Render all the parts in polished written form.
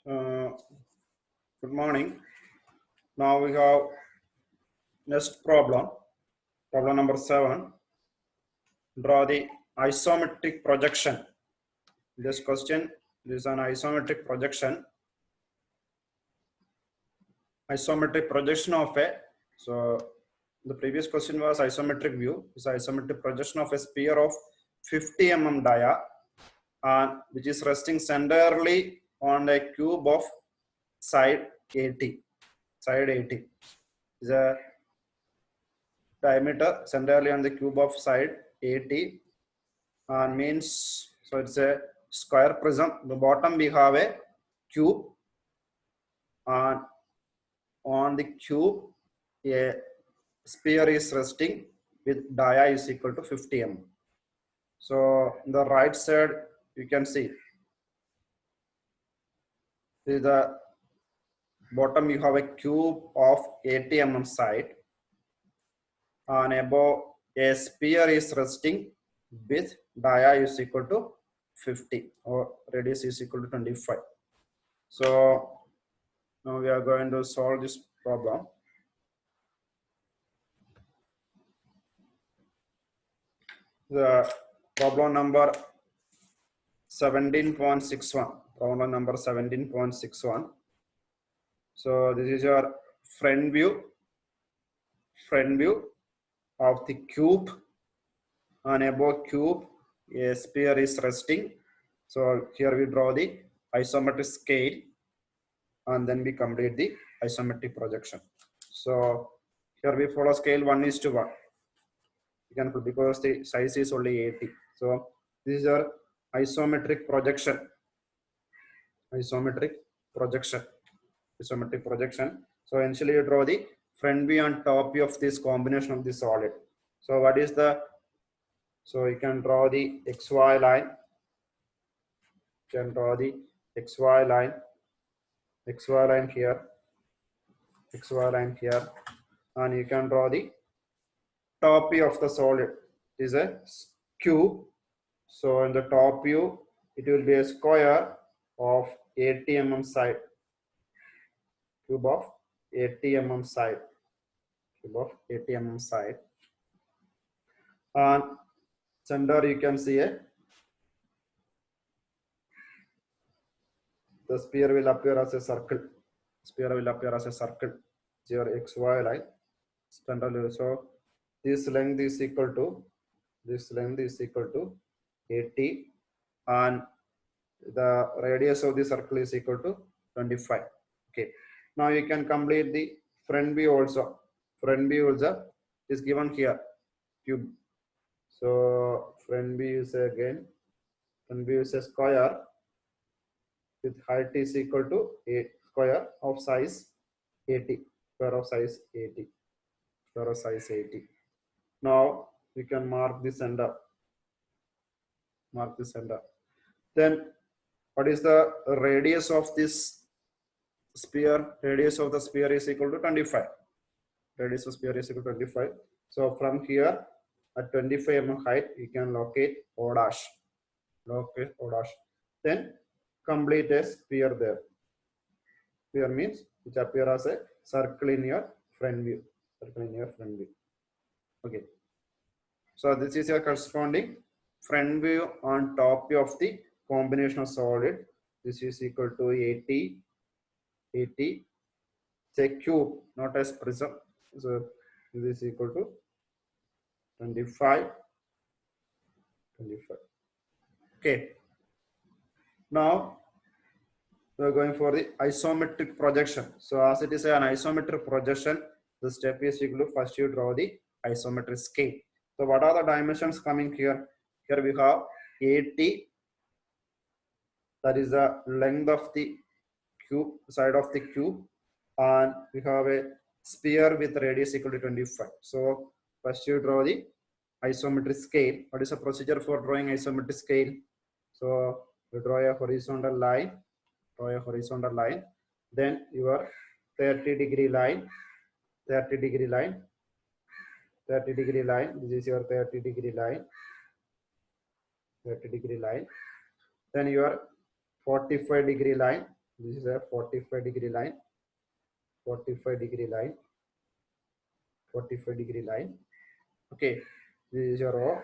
Uh, Good morning. Now we have next problem. Problem number 7. Draw the isometric projection. This question is an isometric projection. Isometric projection of a. So the previous question was isometric view. It's isometric projection of a sphere of 50 mm dia, and which is resting centrally on a cube of side 80. Side 80 is a diameter centrally on the cube of side 80 and means so it's a square prism. The bottom we have a cube and on the cube a sphere is resting with dia is equal to 50 mm. So in the right side you can see the bottom you have a cube of 80 mm side and above a sphere is resting with dia is equal to 50 or radius is equal to 25. So now we are going to solve this problem. The problem number 17.61. Problem number 17.61. So this is your front view of the cube, and above cube a sphere is resting. So here we draw the isometric scale and then we complete the isometric projection. So here we follow scale 1:1. You can put because the size is only 80. So this is our isometric projection. Isometric projection. Isometric projection. So initially you draw the front view and top view of this combination of the solid. So what is the, so you can draw the XY line. You can draw the XY line here, XY line here, and you can draw the top view of the solid. It is a cube. So in the top view, it will be a square of 80 mm side. Cube of 80 mm side. Cube of 80 mm side. And center you can see the sphere will appear as a circle. Sphere will appear as a circle. It's your XY line. So this length is equal to 80 and the radius of the circle is equal to 25. Okay. Now you can complete the front view also. Front view also is given here. Cube. So front view is again. Front view is a square with height is equal to a square of size 80. Square of size 80. Square of size 80. Now you can mark the center. Mark the center. Then what is the radius of this sphere? Radius of the sphere is equal to 25. Radius of sphere is equal to 25. So from here at 25 mm height, you can locate O dash. Locate O dash. Then complete a sphere there. Sphere means which appear as a circle in your front view. Circle in your front view. Okay. So this is your corresponding front view on top view of the combination of solid. This is equal to 80. It's a cube, not as prism. So this is equal to 25. Okay. Now we are going for the isometric projection. So as it is an isometric projection, the step is equal to first you draw the isometric scale. So what are the dimensions coming here? Here we have 80. That is the length of the cube, side of the cube, and we have a sphere with radius equal to 25. So first you draw the isometric scale. What is the procedure for drawing isometric scale? So you draw a horizontal line. Draw a horizontal line. Then your 30-degree line. 30-degree line. 30-degree line. This is your 30-degree line. 30-degree line. Then your 45-degree line. This is a 45-degree line. 45-degree line. 45-degree line. Okay, this is your O.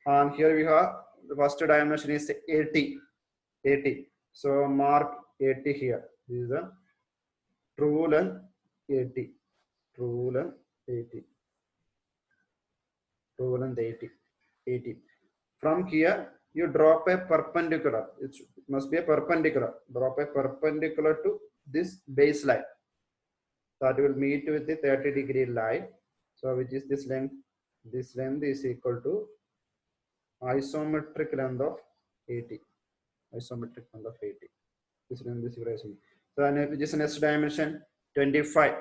And here we have the first dimension is 80. 80. So mark 80 here. This is the true length 80. True length 80. True length 80. 80. From here, you drop a perpendicular. It must be a perpendicular. Drop a perpendicular to this baseline. That will meet with the 30-degree line. So which is this length? This length is equal to isometric length of 80. Isometric length of 80. This length is isometric. So which is the next dimension? 25.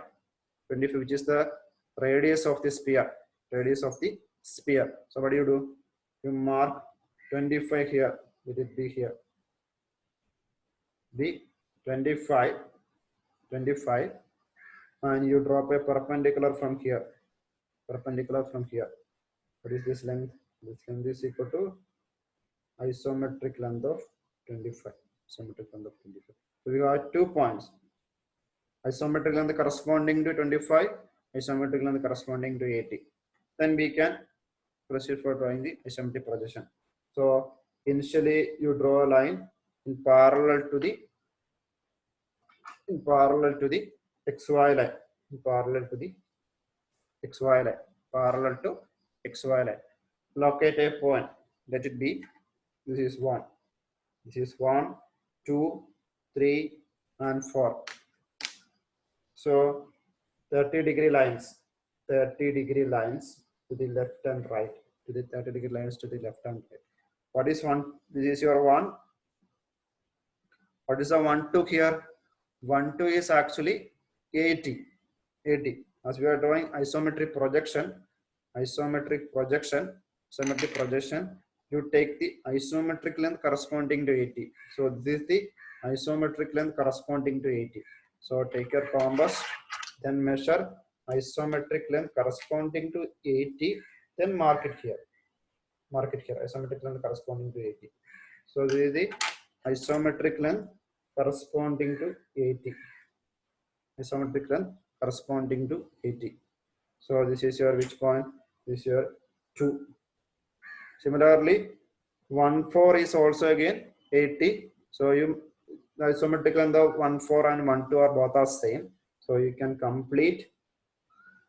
25, which is the radius of the sphere. Radius of the sphere. So what do? You mark 25 here. Let it be here. Be 25. 25. And you drop a perpendicular from here. Perpendicular from here. What is this length? This length is equal to isometric length of 25. Isometric length of 25. So we have 2 points. Isometric length corresponding to 25. Isometric length corresponding to 80. Then we can proceed for drawing the isometric projection. So initially you draw a line in parallel to the XY line. In parallel to the XY line. Parallel to XY line. Locate a point. Let it be. This is 1. This is 1, 2, 3, and 4. So 30-degree lines. 30-degree lines to the left and right. To the 30-degree lines to the left and right. What is 1? This is your 1. What is the 1, 2 here? 1, 2 is actually 80. 80. As we are drawing isometric projection, you take the isometric length corresponding to 80. So this is the isometric length corresponding to 80. So take your compass, then measure isometric length corresponding to 80, then mark it here. Mark it here, isometric length corresponding to 80. So this is the isometric length corresponding to 80. Isometric length corresponding to 80. So this is your which point? This is your 2. Similarly, 1, 4 is also again 80. So you the isometric length of 1, 4 and 1, 2 are both are same. So you can complete.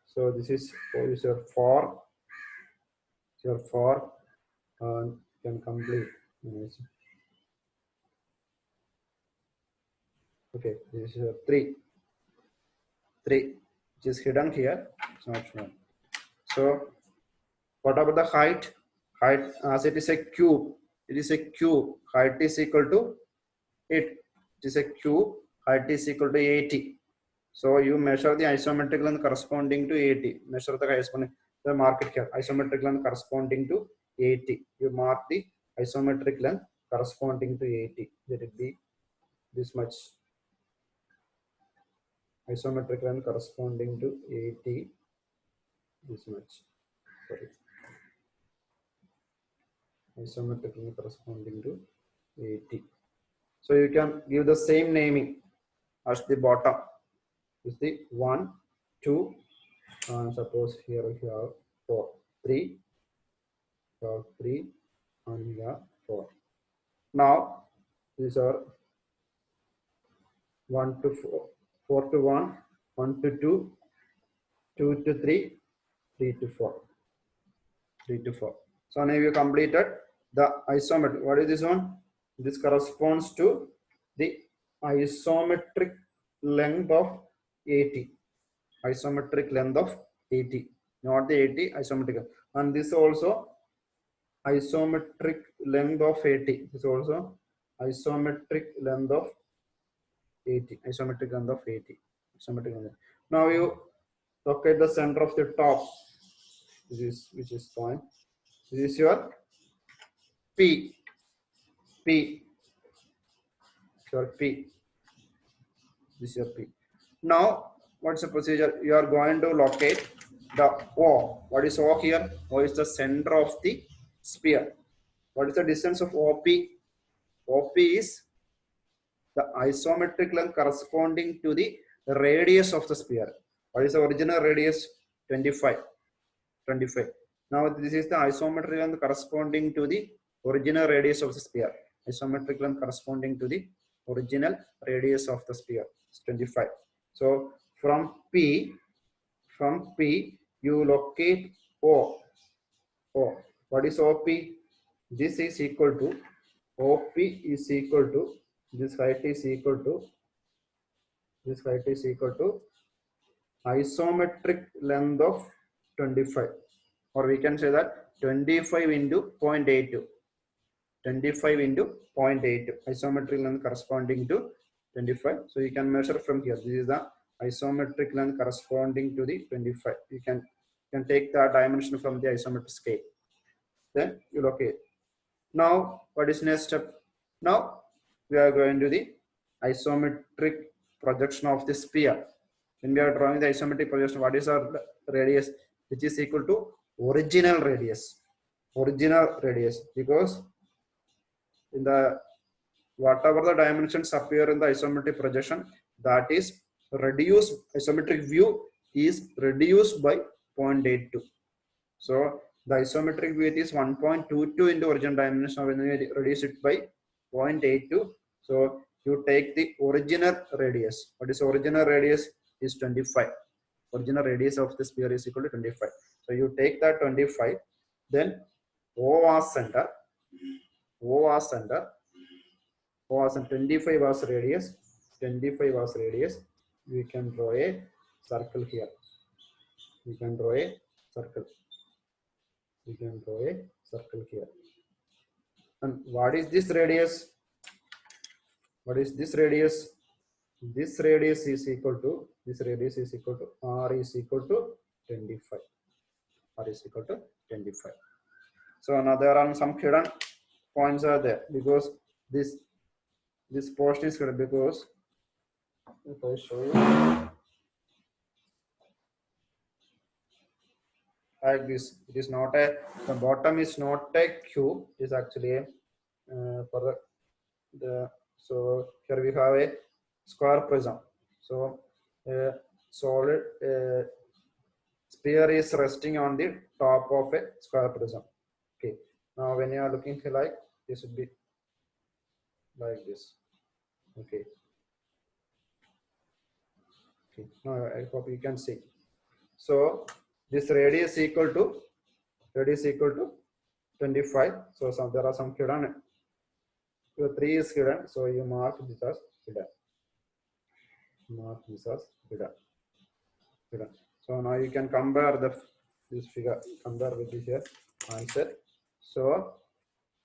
So this is your 4. Your 4 and can complete. Okay, this is your 3. 3, which is hidden here. It's not shown. So what about the height? Height, as it is a cube. It is a cube. Height is equal to 8. It is a cube. Height is equal to 80. So you measure the isometric length corresponding to 80. Measure the corresponding. The mark it here. Isometric length corresponding to 80. You mark the isometric length corresponding to 80. Let it be this much. Isometric length corresponding to 80. This much. Sorry. Isometric length corresponding to 80. So you can give the same naming as the bottom. Is the 1, 2, suppose here we have 4, 3, 3, and here 4. Now these are 1 to 4, 4 to 1, 1 to 2, 2 to 3, 3 to 4, 3 to 4. So now you completed the isometric. What is this one? This corresponds to the isometric length of 80. Isometric length of 80. Not the 80, isometric. And this also isometric length of 80. This also isometric length of 80. Isometric length of 80. Isometric length. Now you locate the center of the top. Which is point. This is your P. P. Your P. This is your P. Now, what's the procedure? You are going to locate the O. What is O here? O is the center of the sphere. What is the distance of OP? OP is the isometric length corresponding to the radius of the sphere. What is the original radius? 25. 25. Now this is the isometric length corresponding to the original radius of the sphere. Isometric length corresponding to the original radius of the sphere is 25. So from P you locate O. O. What is OP? This is equal to OP is equal to this height is equal to isometric length of 25, or we can say that 25 into 0.82. 25 into 0.82 isometric length corresponding to 25. So you can measure from here. This is the isometric length corresponding to the 25. You can take the dimension from the isometric scale. Then you locate. Now what is next step? Now we are going to the isometric projection of the sphere. When we are drawing the isometric projection, what is our radius? Which is equal to original radius. Original radius, because in the whatever the dimensions appear in the isometric projection, that is reduced. Isometric view is reduced by 0.82. So the isometric view is 1.22 into original dimension. When we reduce it by 0.82, so you take the original radius. What is original radius? Is 25. Original radius of the sphere is equal to 25. So you take that 25, then O was center. O was center. O was 25 was radius. 25 was radius. We can draw a circle here. We can draw a circle. We can draw a circle here. And what is this radius? What is this radius? This radius is equal to R is equal to 25. R is equal to 25. So now there are some hidden points are there, because this portion is hidden, because if I show you like this, it is not a, the bottom is not a cube, it is actually a for the so here we have a square prism. So solid sphere is resting on the top of a square prism. Okay, now when you are looking here, like this would be like this. Okay, now I hope you can see. So this radius equal to 25. So there are some hidden. Your 3 is hidden, so you mark this as hidden. Mark this as hidden. So now you can compare this figure, compare with this here answer. So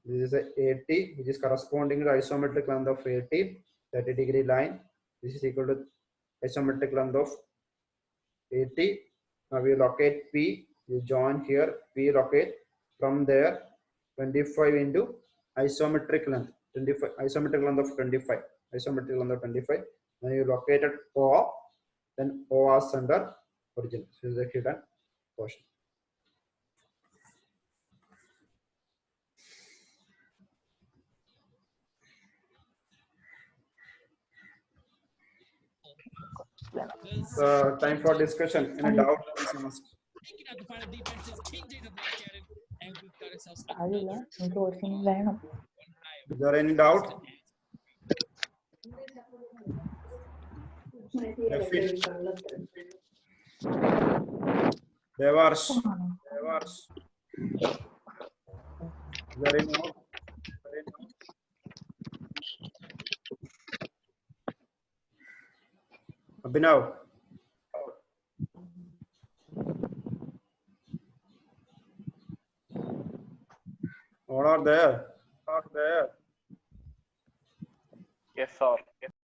this is a 80, which is corresponding to the isometric length of 80, 30-degree line. This is equal to isometric length of 80. Now we locate P, you join here, P locate from there 25 into isometric length, 25, isometric length of 25, isometric length of 25. Then you located O, then O as under origin. So this is the hidden portion. Time for discussion. Any doubt? Is there any doubt? Devars. Is there any doubt? Abhinav. All are there. Yes, sir.